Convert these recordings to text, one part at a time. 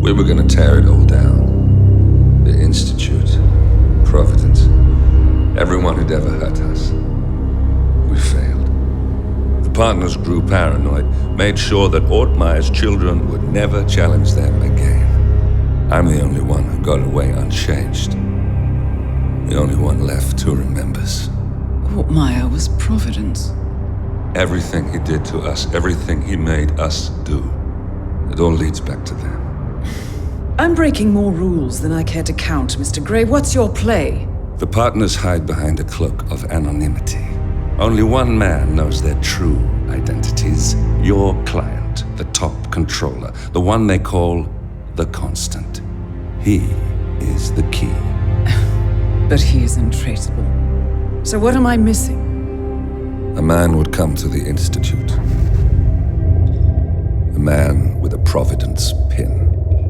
We were gonna tear it all down. The Institute, Providence, everyone who'd ever hurt us. We failed. The partners grew paranoid, made sure that Ortmeyer's children would never challenge them again. I'm the only one who got away unchanged. The only one left who remembers. Ortmeyer was Providence. Everything he did to us, everything he made us do, it all leads back to them. I'm breaking more rules than I care to count, Mr. Gray. What's your play? The partners hide behind a cloak of anonymity. Only one man knows their true identities. Your client, the top controller, the one they call the Constant. He is the key. But he is untraceable. So what am I missing? A man would come to the Institute. A man with a Providence pin.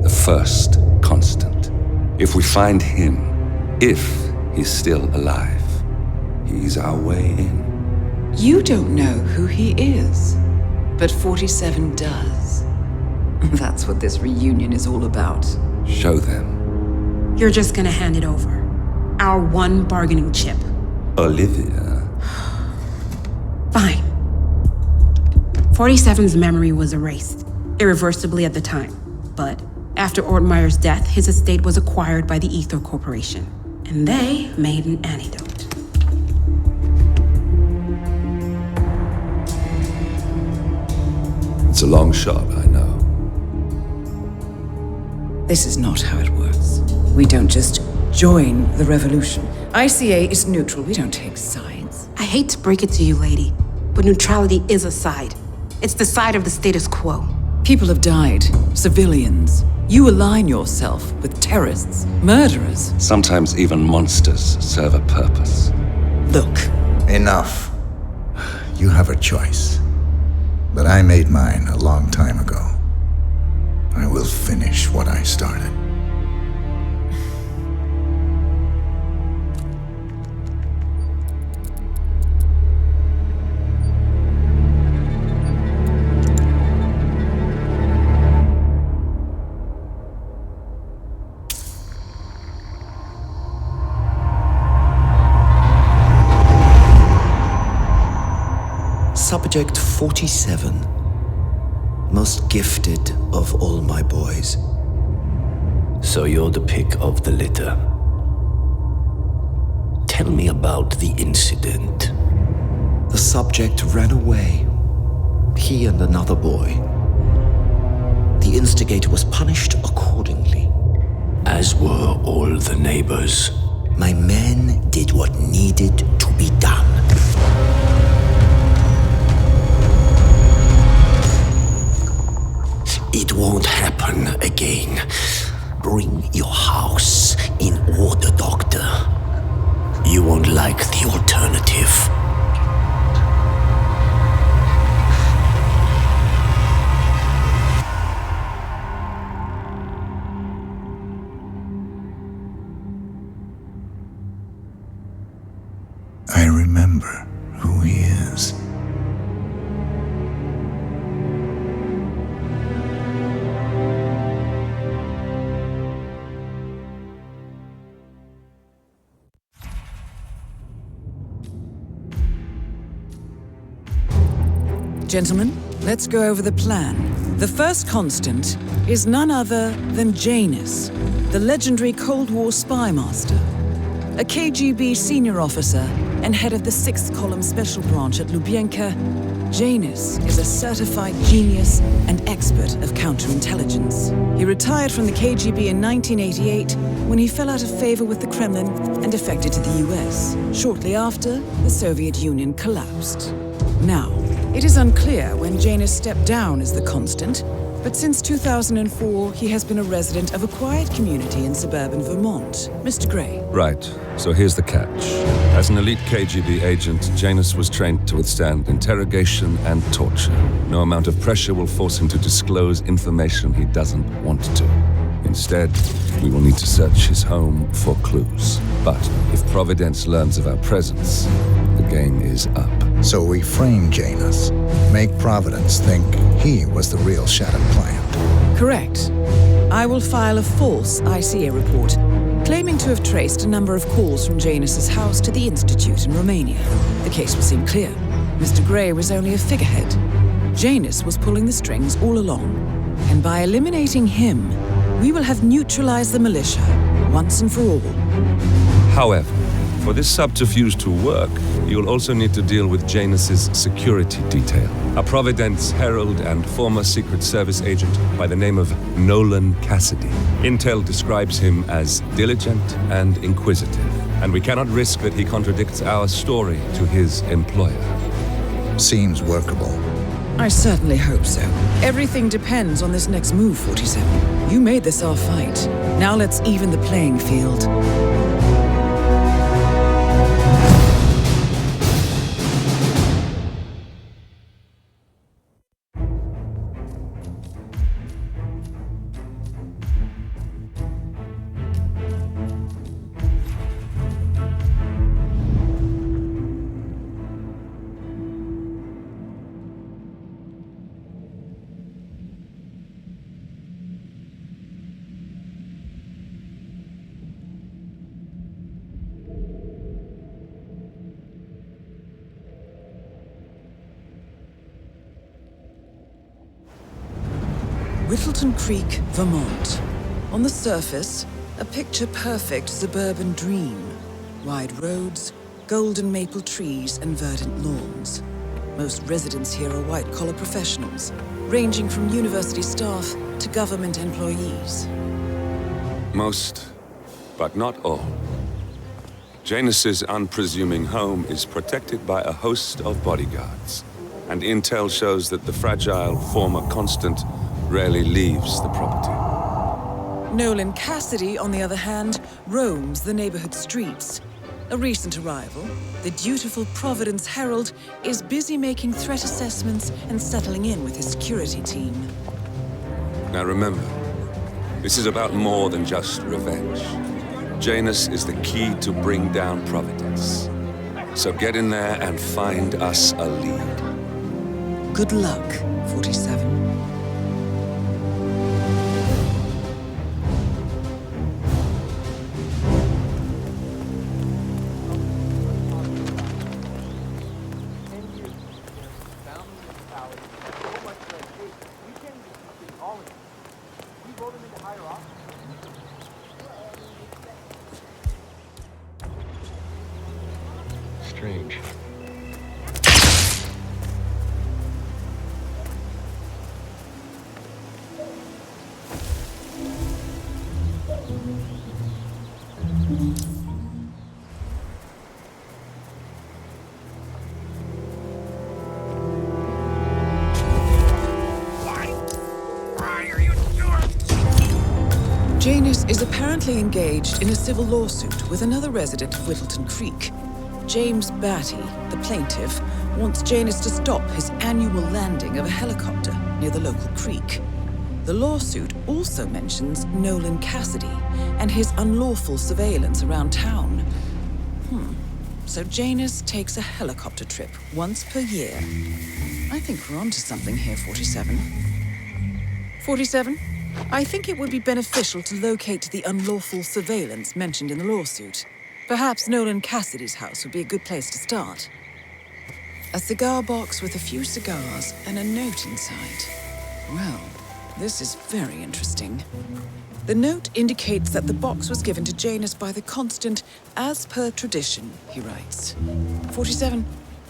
The first Constant. If we find him, if he's still alive, he's our way in. You don't know who he is, but 47 does. That's what this reunion is all about. Show them. You're just gonna hand it over. Our one bargaining chip. Olivia. Fine. 47's memory was erased, irreversibly at the time. But after Ortmeyer's death, his estate was acquired by the Ether Corporation. And they made an antidote. It's a long shot, I know. This is not how it works. We don't just join the revolution. ICA is neutral. We don't take sides. I hate to break it to you, lady, but neutrality is a side. It's the side of the status quo. People have died. Civilians. You align yourself with terrorists, murderers. Sometimes even monsters serve a purpose. Look. Enough. You have a choice. But I made mine a long time ago. I will finish what I started. Subject 47. Most gifted of all my boys. So you're the pick of the litter. Tell me about the incident. The subject ran away. He and another boy. The instigator was punished accordingly. As were all the neighbors. My men did what needed to be done. It won't happen again. Bring your house in order, Doctor. You won't like the alternative. I remember who he is. Gentlemen, let's go over the plan. The first Constant is none other than Janus, the legendary Cold War spy master, a KGB senior officer and head of the 6th Column Special Branch at Lubyanka. Janus is a certified genius and expert of counterintelligence. He retired from the KGB in 1988 when he fell out of favor with the Kremlin and defected to the US. Shortly after, the Soviet Union collapsed. Now, it is unclear when Janus stepped down as the Constant, but since 2004, he has been a resident of a quiet community in suburban Vermont. Mr. Gray. Right, so here's the catch. As an elite KGB agent, Janus was trained to withstand interrogation and torture. No amount of pressure will force him to disclose information he doesn't want to. Instead, we will need to search his home for clues. But if Providence learns of our presence, the game is up. So we frame Janus, make Providence think he was the real Shadow client. Correct. I will file a false ICA report, claiming to have traced a number of calls from Janus's house to the Institute in Romania. The case will seem clear. Mr. Gray was only a figurehead. Janus was pulling the strings all along. And by eliminating him, we will have neutralized the militia once and for all. However, for this subterfuge to work, you'll also need to deal with Janus's security detail. A Providence herald and former Secret Service agent by the name of Nolan Cassidy. Intel describes him as diligent and inquisitive, and we cannot risk that he contradicts our story to his employer. Seems workable. I certainly hope so. Everything depends on this next move, 47. You made this our fight. Now let's even the playing field. Whittleton Creek, Vermont. On the surface, a picture-perfect suburban dream. Wide roads, golden maple trees, and verdant lawns. Most residents here are white-collar professionals, ranging from university staff to government employees. Most, but not all. Janus's unpresuming home is protected by a host of bodyguards, and intel shows that the fragile former constant rarely leaves the property. Nolan Cassidy, on the other hand, roams the neighborhood streets. A recent arrival, the dutiful Providence Herald is busy making threat assessments and settling in with his security team. Now remember, this is about more than just revenge. Janus is the key to bring down Providence. So get in there and find us a lead. Good luck, 47. Strange. Janus is apparently engaged in a civil lawsuit with another resident of Whittleton Creek. James Batty, the plaintiff, wants Janus to stop his annual landing of a helicopter near the local creek. The lawsuit also mentions Nolan Cassidy and his unlawful surveillance around town. So Janus takes a helicopter trip once per year. I think we're onto something here, 47. 47? I think it would be beneficial to locate the unlawful surveillance mentioned in the lawsuit. Perhaps Nolan Cassidy's house would be a good place to start. A cigar box with a few cigars and a note inside. Well, this is very interesting. The note indicates that the box was given to Janus by the Constant as per tradition, he writes. 47.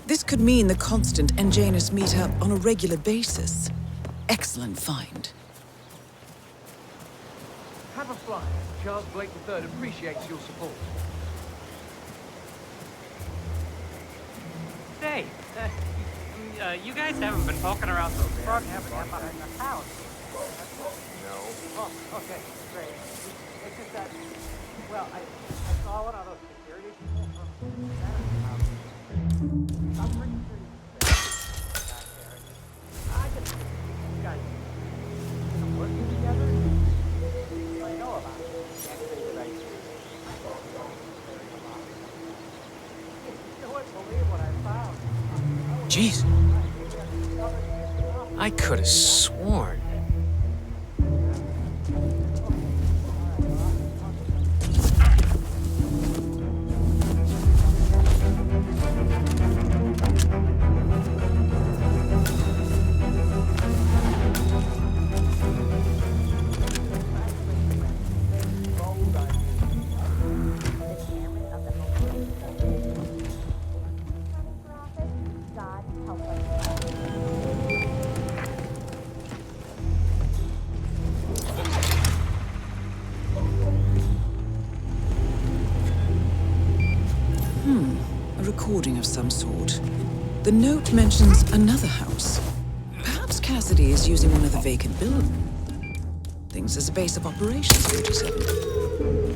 This could mean the Constant and Janus meet up on a regular basis. Excellent find. Have a fly. Charles Blake III appreciates your support. Say, you guys haven't been poking around the front behind the house. No. Oh, okay, great. It's just that, well, I saw one of those security people from Santa's house. I'm pretty sure you back there. I just, you guys, working together? I know about it. Can't say that I do. You wouldn't believe what I found. Jeez. I could have sworn. recording of some sort. The note mentions another house. Perhaps Cassidy is using one of the vacant buildings as a base of operations, 47.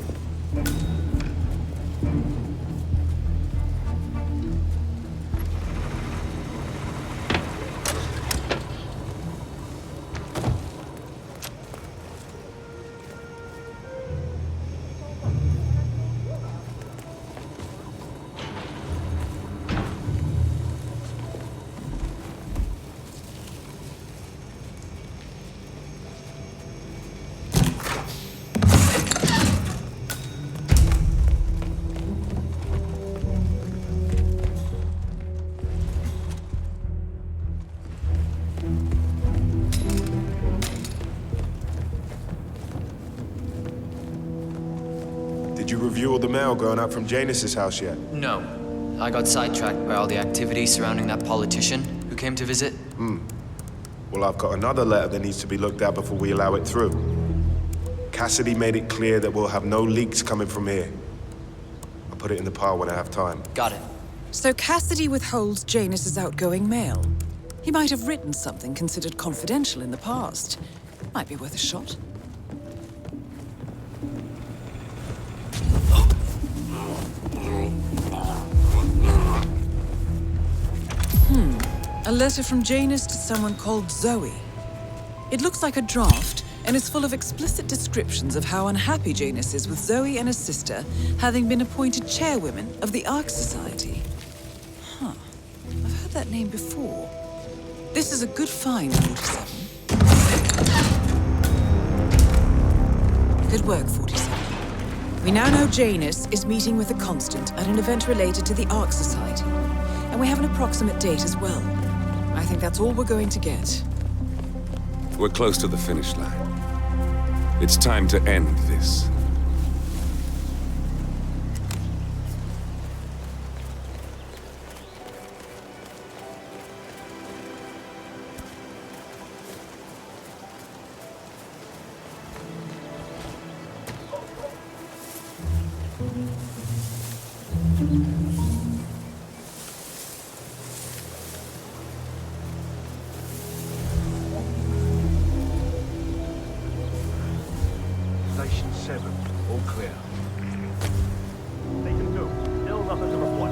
Did you review all the mail going up from Janus's house yet? No. I got sidetracked by all the activity surrounding that politician who came to visit. Well, I've got another letter that needs to be looked at before we allow it through. Cassidy made it clear that we'll have no leaks coming from here. I'll put it in the pile when I have time. Got it. So Cassidy withholds Janus's outgoing mail. He might have written something considered confidential in the past. Might be worth a shot. A letter from Janus to someone called Zoe. It looks like a draft, and is full of explicit descriptions of how unhappy Janus is with Zoe and his sister having been appointed chairwomen of the Ark Society. Huh. I've heard that name before. This is a good find, 47. Good work, 47. We now know Janus is meeting with the Constant at an event related to the Ark Society, and we have an approximate date as well. I think that's all we're going to get. We're close to the finish line. It's time to end this. Station 7, all clear. Station 2, still nothing to report.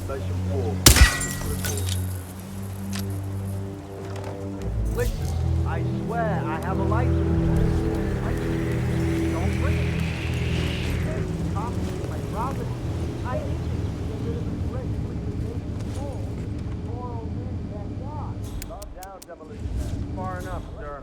Station 4, listen, I swear I have a license. Don't bring it. Tom, my brother, I need you to get rid of the brick with the naked soul. Poor old man, that God. Calm down, demolition man. Far enough, sir.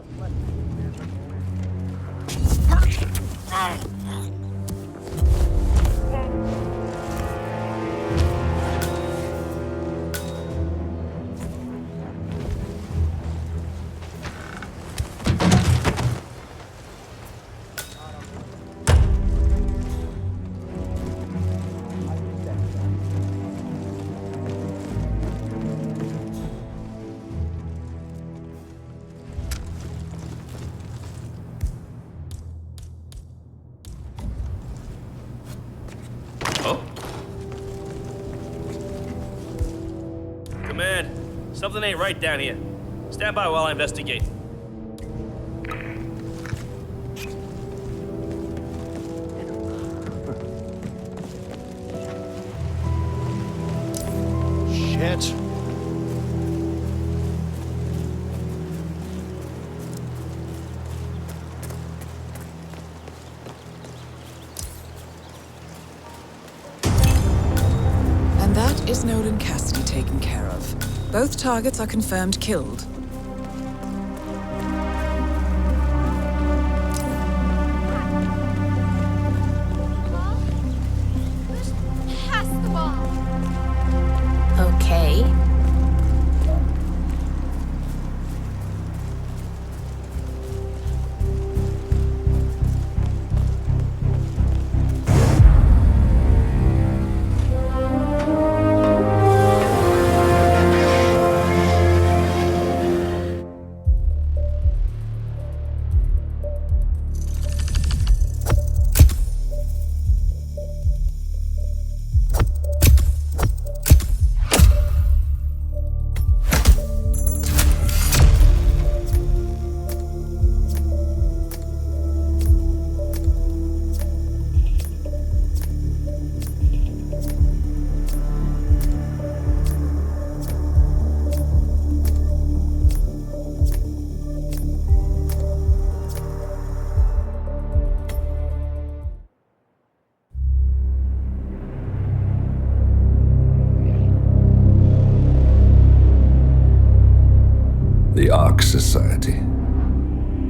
Command, something ain't right down here. Stand by while I investigate. Shit. And that is Nolan Cassidy taken care of. Both targets are confirmed killed. Pass the ball. Okay.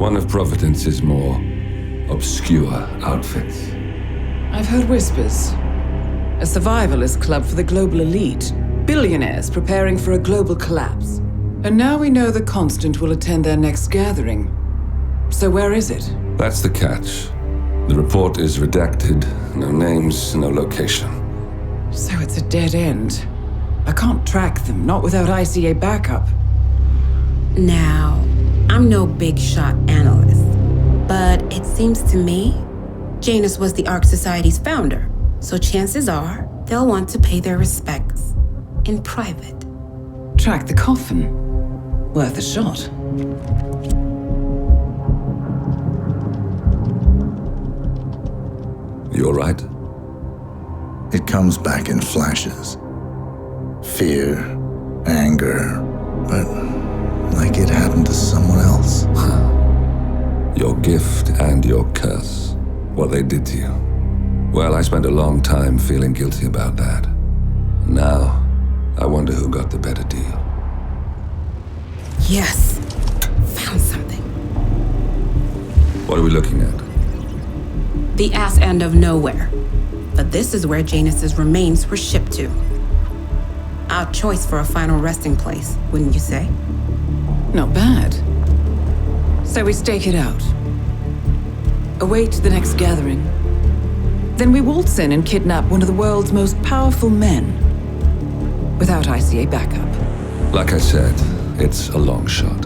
One of Providence's more obscure outfits. I've heard whispers. A survivalist club for the global elite. Billionaires preparing for a global collapse. And now we know the Constant will attend their next gathering. So where is it? That's the catch. The report is redacted. No names, no location. So it's a dead end. I can't track them, not without ICA backup. Now, I'm no big shot analyst, but it seems to me Janus was the Ark Society's founder, so chances are they'll want to pay their respects in private. Track the coffin. Worth a shot. You all right? It comes back in flashes. Fear, anger, but like it happened to someone else. Your gift and your curse. What they did to you. Well, I spent a long time feeling guilty about that. Now, I wonder who got the better deal. Yes, found something. What are we looking at? The ass end of nowhere. But this is where Janus's remains were shipped to. Our choice for a final resting place, wouldn't you say? Not bad. So we stake it out. Await the next gathering. Then we waltz in and kidnap one of the world's most powerful men. Without ICA backup. Like I said, it's a long shot.